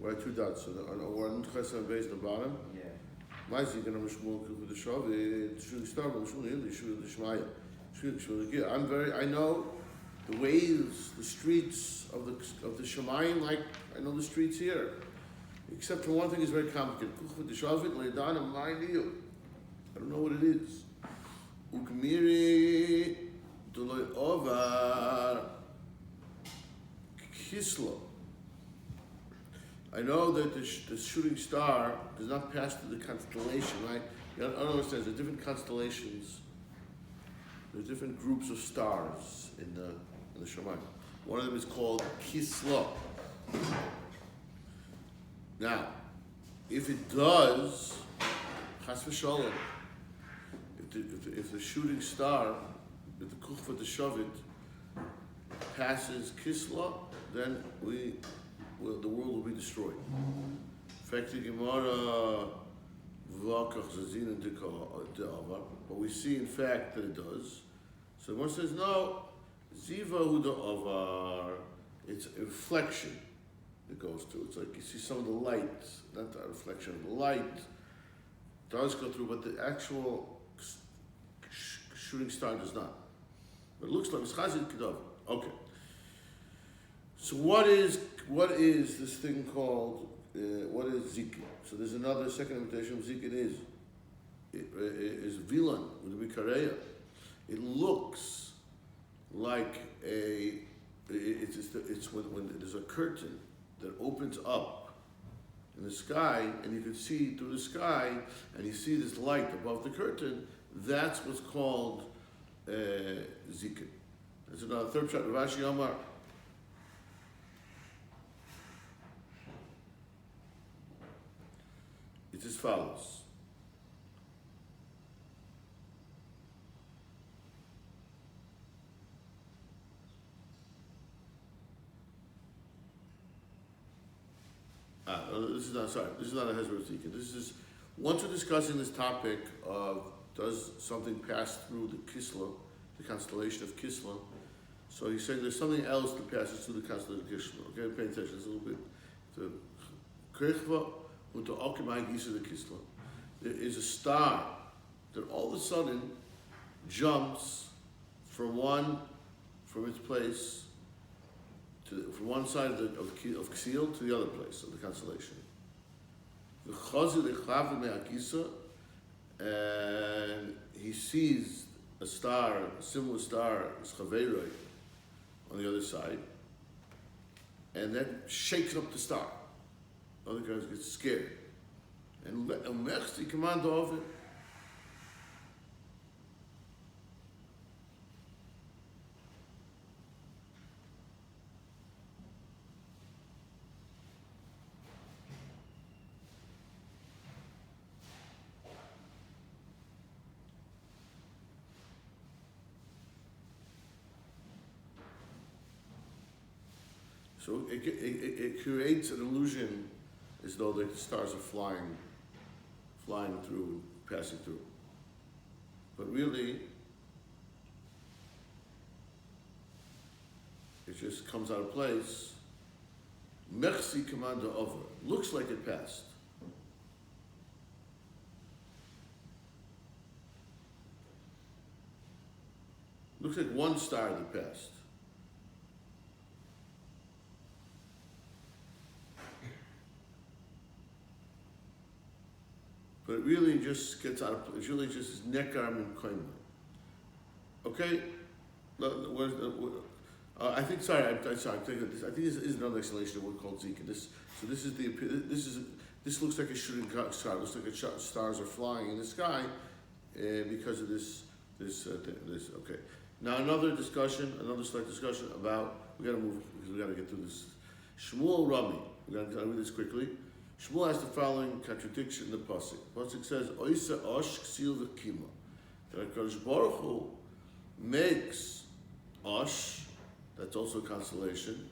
Where are two dots? So on Chatzer Ahron Beis on the bottom. Yeah. My Zikin on Shmuel with the Shav. Shmuel start with Shmuel Yili. Shmuel the Shmaya. Shmuel. I know the ways, the streets of the Shemayim, like I know the streets here. Except for one thing is very complicated. I don't know what it is. Ukmiri Deloy Ovar Kislo. I know that the shooting star does not pass through the constellation, right? You don't understand, there's different constellations. There's different groups of stars in the Shemayim. One of them is called Kislo. Now, if it does, Chas v'Shalom, if the shooting star, if the Kuchva the Shavit passes Kisla, then the world will be destroyed. In fact, the Gemara V'akach Zazin De'avar, but we see in fact that it does. So one says no, Ziva Hu De'avar, it's a reflection. It goes through. It's like you see some of the light, not the reflection of the light, does go through, but the actual shooting star does not. But it looks like it's Chazid Kedav. Okay. So what is this thing called? What is Zikin? So there's another second invitation of Zikin is Vilan with the Bikareya. It looks like it's when there's a curtain that opens up in the sky, and you can see through the sky, and you see this light above the curtain. That's what's called Zikin. That's another third shot. Rav Ashi Amar. It's as follows. This is not a Hezbollah Zikin. This is, once we're discussing this topic of does something pass through the Kisla, the constellation of Kisla, so he's saying there's something else that passes through the constellation of Kisla. Okay, pay attention, it's a little bit. The Krechva, who to Okimai Gisa the Kisla. There is a star that all of a sudden jumps from its place from one side of Ksil to the other place of the constellation. The Chazi leChavu me'Akisa, and he sees a star, a similar star, Chaveiroi, on the other side, and that shakes up the star. Other guys get scared, and Mechzi command of it. So it creates an illusion as though the stars are flying through, passing through. But really, it just comes out of place. Merci commander over. Looks like it passed. Looks like one star that passed. But it really just gets out of place. It really just is nekar min koima. Okay? I think this is another explanation of what we call Zika. This looks like a shooting star. It looks like stars are flying in the sky because of this. Okay. Now another slight discussion about, we got to move because we got to get through this. Shmuel Rami. We're going to read this quickly. Shmuel has the following contradiction in the pasuk. The pasuk says, "Oisa osh ksil v'kima." That HaKadosh Baruch Hu makes osh, that's also a constellation,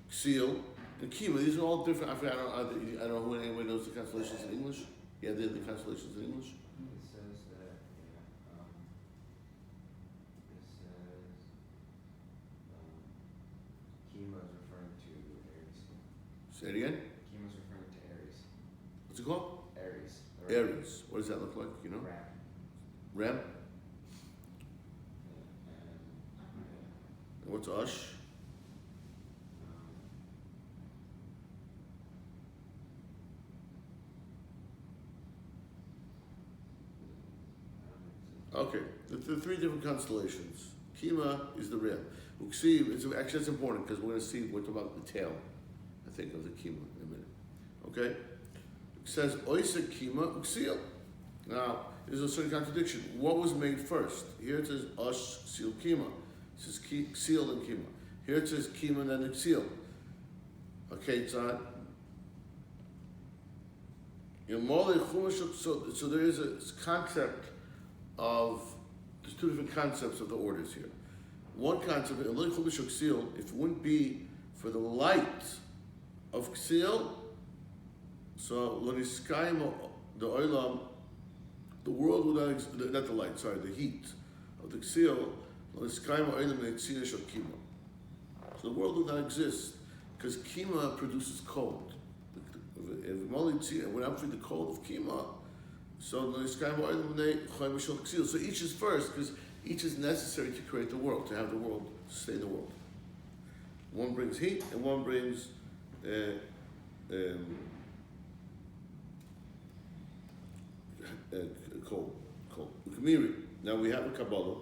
ksil, and kima. These are all different. I don't know who anyone knows the constellations in English. Yeah, they're the constellations in English. It says that Kima is referring to Aries. Say it again. Kima's referring to Aries. What's it called? Aries. Aries. What does that look like? You know? Ram. Ram. And what's Ush? Okay, the three different constellations. Kima is the Ram. Uksiv, actually that's important because we're going to see what about the tail, I think, of the Kima in a minute. Okay? It says Oisa Kima Uksil. Now, there's a certain contradiction. What was made first? Here it says Ush Ksil Kima. It says Ksil and Kima. Here it says Kima and then Ksil. Okay, it's on. So there is a concept of, there's two different concepts of the orders here. One concept, if it wouldn't be for the light of Ksil, so the oilam, the world would not exist, not the light, sorry, the heat of the Ksil, so the world would not exist because Kima produces cold. If when I'm feeling the cold of Kima, so each is first because each is necessary to create the world, to have the world, sustain the world. One brings heat and one brings cold. Now we have a Kabbalah.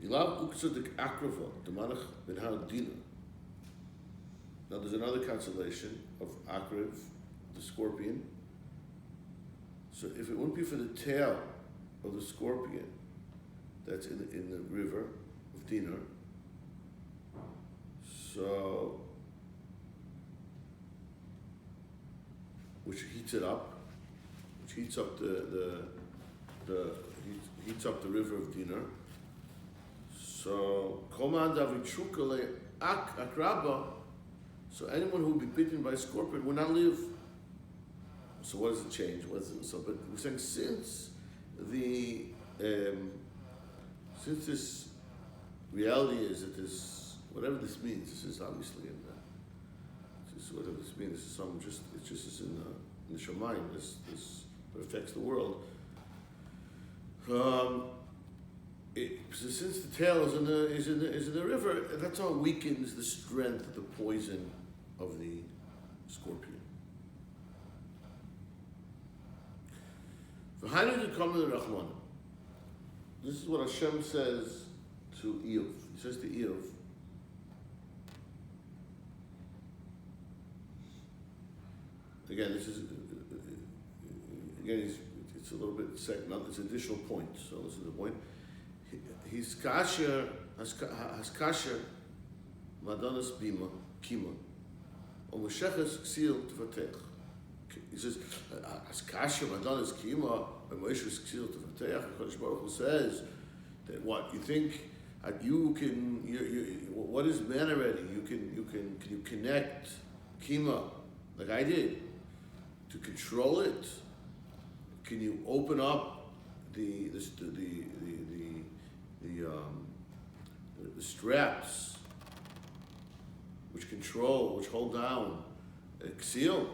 Now there's another constellation of Akriv, the scorpion. So if it wouldn't be for the tail of the scorpion that's in the river of Dinar, so which heats it up, which heats up heats up the river of Dinar. So Koman Davichukale Akraba. So anyone who would be bitten by a scorpion would not live. So what does it change? But we're saying since this reality is that this, whatever this means, this is obviously this is whatever this means. This is some it's just in the Shamayim. This affects the world. So since the tail is in the river, that's how it weakens the strength of the poison of the scorpion. This is what Hashem says to Eov. He says to Eov, again, it's a little bit second, it's an additional point. So listen to the point. He's kasher, has kasher, madanas bima, kima, or Mosheches ksil tvatech. He says, has kasher, madanas kima, or Mosheches ksil tvatech. HaKadosh Baruch Hu says that what you think you can, what is man already? Can you connect kima like I did to control it? Can you open up the straps which hold down Ksil?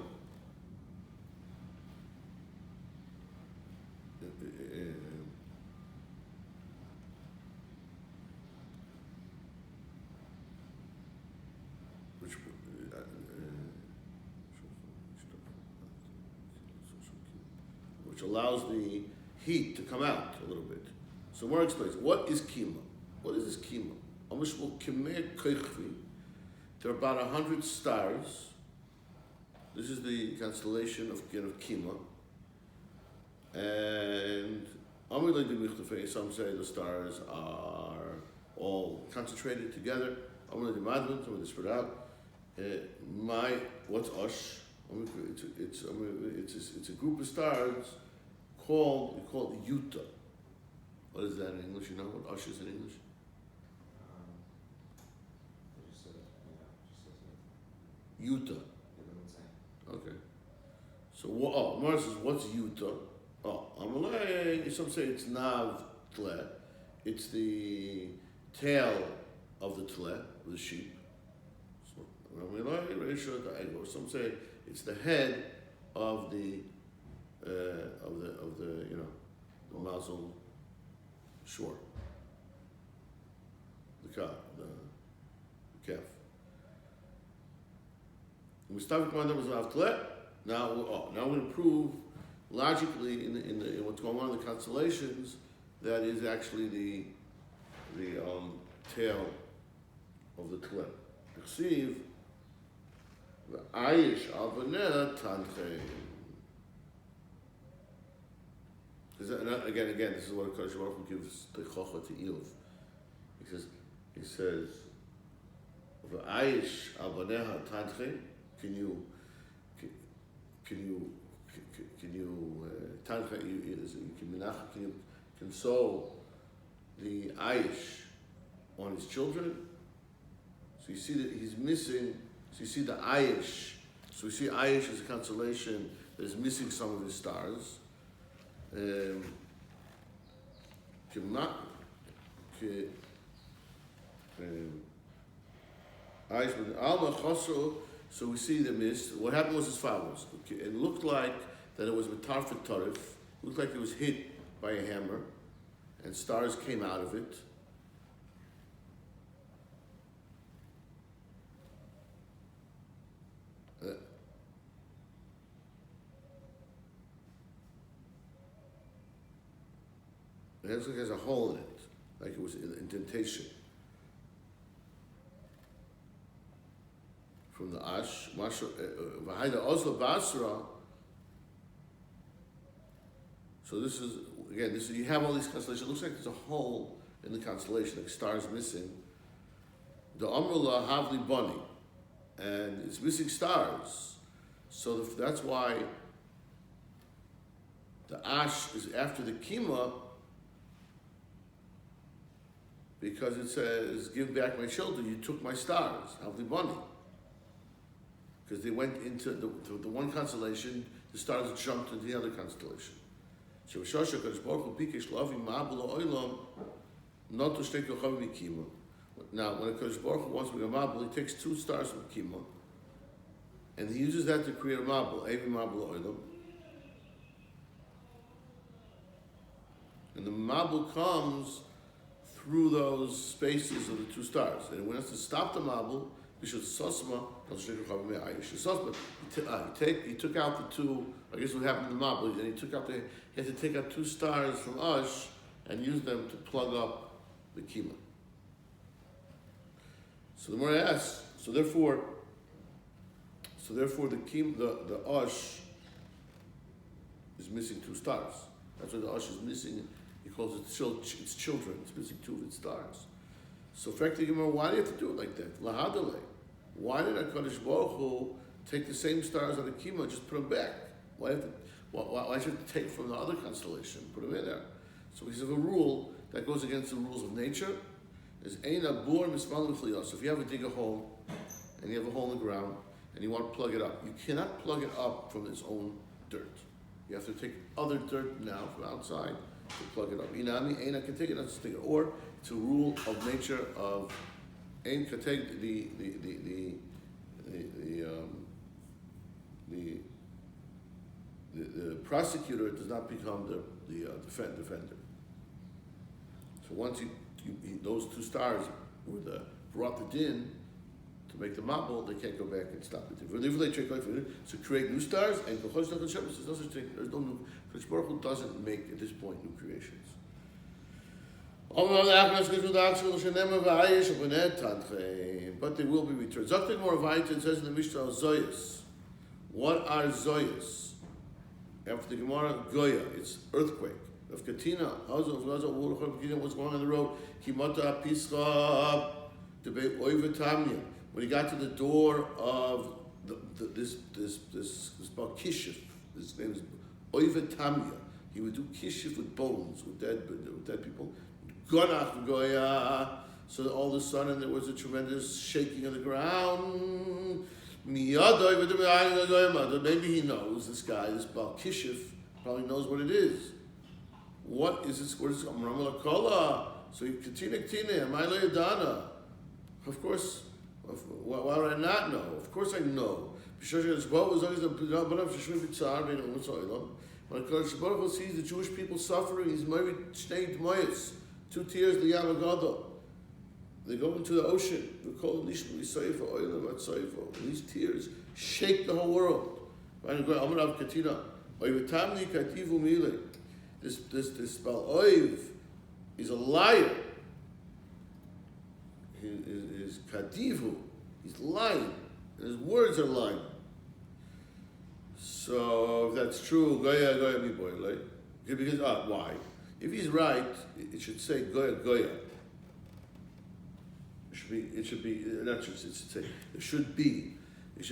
Which allows the heat to come out a little bit. So more explains, what is Kima? What is this Kima? There are about 100 stars. This is the constellation of Kima. And some say the stars are all concentrated together. Some they spread out. What's Ush? It's a group of stars called Yuta. What is that in English? You know what Ush is in English? Yuta. Okay. So Mars says, what's Yuta? Amalei, some say it's Nav Tle. It's the tail of the Tle, of the sheep. Or some say it's the head of the the muzzle short, the calf. We start with one that was avtle. Now we're going to prove logically in what's going on in the constellations that is actually the tail of the klep. Receive the ayish alvaneh tanchein. Again, this is what Kadosh Baruch Hu gives the chocha to Eilv. He says, the ayish alvaneh tanchein. Can you console the Aish on his children? So you see that he's missing. So you see the Aish. So we see Aish as a consolation that is missing some of his stars. So we see the mist. What happened was as follows. It looked like that it was Matarfet Tarif. It looked like it was hit by a hammer, and stars came out of it. It looks like it has a hole in it, like it was an indentation. From the Ash, V'haida Oslo Basra. So this is, again, you have all these constellations. It looks like there's a hole in the constellation, like stars missing. The Amrullah Havli Bani, and it's missing stars. So that's why the Ash is after the Kima, because it says, give back my children, you took my stars, Havli Bani. Because they went into the one constellation, the stars jumped into the other constellation. Now, when a Kodesh Baruch Hu wants to make a mabul, he takes two stars from Kima, and he uses that to create a mabul, Evi Mabul Oilam. And the mabul comes through those spaces of the two stars. And when he has to stop the mabul, he took out the two, I guess what happened to the mabul, and he had to take out two stars from Ash and use them to plug up the Kima. So the Gemara asks, so therefore the Ash is missing two stars. That's why the Ash is missing. He calls it its children. It's missing two of its stars. So, effectively, why do you have to do it like that? Lahadale. Why did HaKadosh Baruch Hu take the same stars out of Kima and just put them back? Why should you take from the other constellation, put them in there? So, we have a rule that goes against the rules of nature. Is Ein Abur Mismal L'Chliyos. So, if you have dig a hole and you have a hole in the ground and you want to plug it up, you cannot plug it up from its own dirt. You have to take other dirt now from outside to plug it up. Inami Ein HaKateg, not to stick it. Or it's a rule of nature of Ein Kateg, the prosecutor does not become the defender. So once those two stars were brought the din to make the mabul, they can't go back and stop it. So create new stars, and there's no such thing. There's no new. Kodesh Baruch Hu doesn't make at this point new creations. But they will be returned. Zaktik Moravite says in the Mishnah Zoyas. What are Zoyas? After the Gemara, Goya, it's earthquake. Of Katina, what's going on the road? Kimata Pischa, debate Oivatamia. When he got to the door of this Balkishif, his name is Oivatamia. He would do kishif with bones, with dead people. Gonach Goya. So all of a sudden there was a tremendous shaking of the ground. Maybe he knows, this guy, this Balkishif, probably knows what it is. What is this? Where is it? So you continue, of course, Why would I not know? Of course I know. When Kodesh Baruch Hu sees the Jewish people suffering, he's married shnei d'mayos, 2 tears liyam agado. They go into the ocean. We call them nishma l'sayfa oilam at sayfa. These tears shake the whole world. This Bal Oiv is a liar. His kativu, he's lying. And his words are lying. So if that's true, Goya mi boile. Because why? If he's right, it should say Goya. It should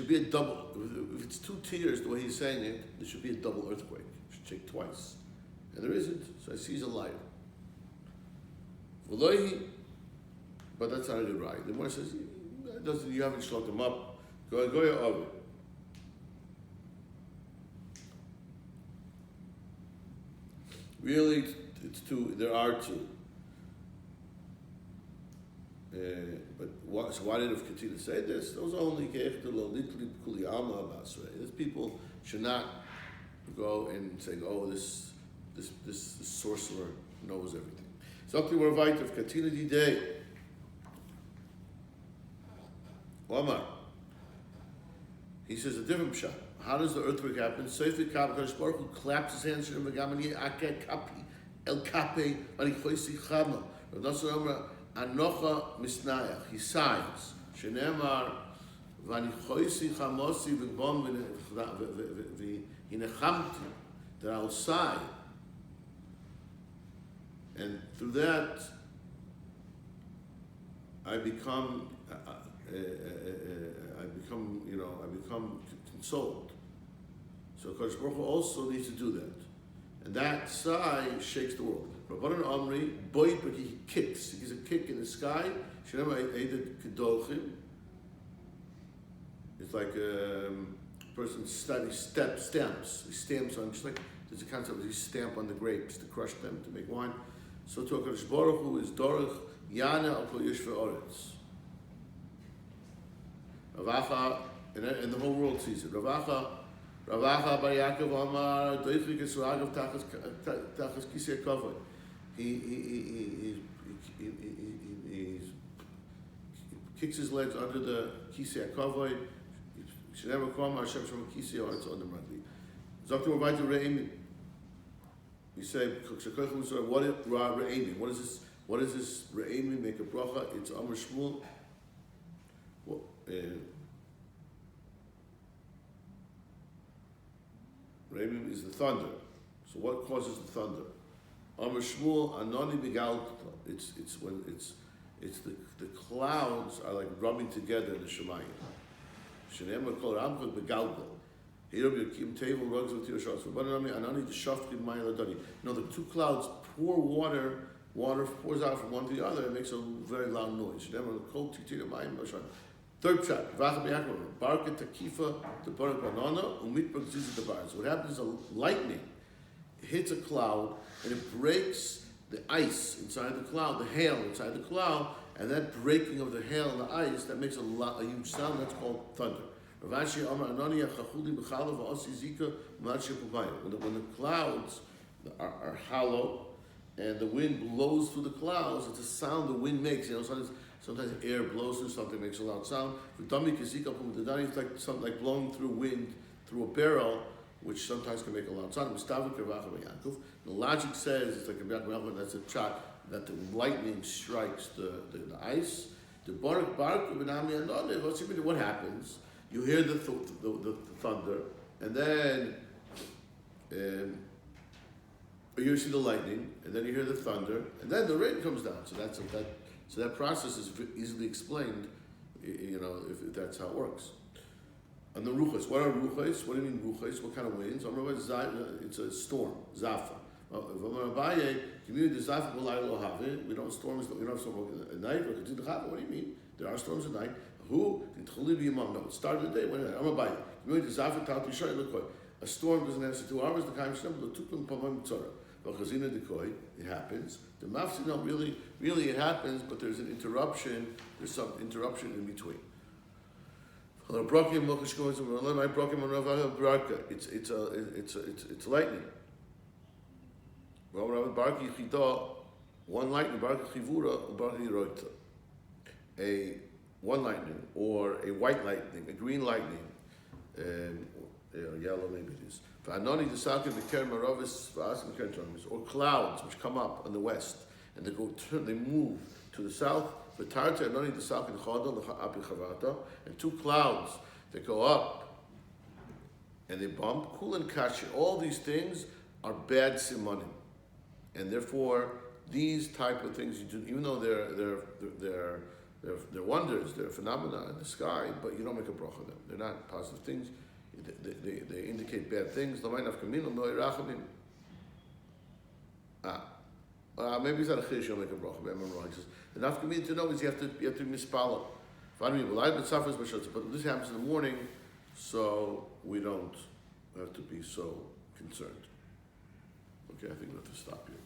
be a double. If it's 2 tears, the way he's saying it, there should be a double earthquake. It should shake twice. And there isn't, so I see he's a liar. But that's not a good right. The one says, you haven't shlocked him up. Goya of it. Really, it's 2. There are 2. So why did Rav Katina say this? Those are only these people should not go and say, "Oh, this sorcerer knows everything." So we're right of Katina Day. Omar. He says a different pshat. How does the earthquake happen? Sefer Kadosh Baruch Hu claps his hands and Megamani Ake Kapi El Kape Arichoisi Chama. Anocha Misnayach. He sighs. Shenemar Vanichoisi Chamosi V'bom V'hinechamti. That I'll sigh. And through that, I become consoled. So Kodesh Baruch Hu also needs to do that. And that sigh shakes the world. Rabbanan Amri, boy, but he kicks. He gives a kick in the sky. It's like a person stamps. He stamps on, just like there's a concept of you stamp on the grapes to crush them, to make wine. So to HaKadosh Baruch Hu is Dorach Yana Al Kol Yeshvei Oretz. Ravacha, and the whole world sees it. Ravacha Bar Yaakov Amar Doichik Esragav Tachas Kisei Kavod. He kicks his legs under the Kisei Kavod. He should never come Hashem Shem Kisei Oretz on the Radli. Zaktu Rabbi Re'emin. We say what is Re'emin? What is this? What is this Re'emin? Make a bracha. It's Amar Shmuel. Re'emin is the thunder. So what causes the thunder? Amar Shmuel Anoni Begalkta. It's when the clouds are like rubbing together in the Shemayim. Shenemar Kol Ramchot Begalgal. Hirob Yakim Tevel Rugs with Tirashos. Anoni Anoni the Shafti Mayaladani. No, the 2 clouds pour water. Water pours out from one to the other. It makes a very loud noise. Shenemar Kol Titir Mayim Moshan. Third shot, Barka Takifa, the Barak Banana, Umitbak Ziza the Bars. What happens is a lightning hits a cloud and it breaks the ice inside the cloud, the hail inside the cloud, and that breaking of the hail and the ice, that makes a huge sound. That's called thunder. When the clouds are hollow and the wind blows through the clouds, it's a sound the wind makes. Sometimes air blows through something, makes a loud sound. It's like something like blowing through wind through a barrel, which sometimes can make a loud sound. The logic says it's like a that's a shot that the lightning strikes the ice. The what happens? You hear the thunder, and then you see the lightning, and then you hear the thunder, and then the rain comes down. So that process is easily explained, if that's how it works. And the ruchos, what are ruchos? What do you mean ruchos? What kind of winds? It's a storm, zafa. We don't have storms at night. What do you mean? There are storms at night. Who? No, it started the day. A storm doesn't answer 2 hours. It happens. The mafsi, no, really it happens, but there's an interruption. There's some interruption in between. It's lightning. One lightning, a one lightning, or a white lightning, a green lightning, yellow maybe it is. Or clouds which come up in the west and they move to the south. And two clouds that go up and they bump. All these things are bad simanim, and therefore these type of things you do, even though they're wonders, they're phenomena in the sky, but you don't make a bracha on them. They're not positive things. They indicate bad things. Maybe it's not a chiddush, you'll make a bracha. Maybe I'm wrong. He says, the nafkamina to know is you have to be mispala. But this happens in the morning, so we don't have to be so concerned. Okay, I think we have to stop here.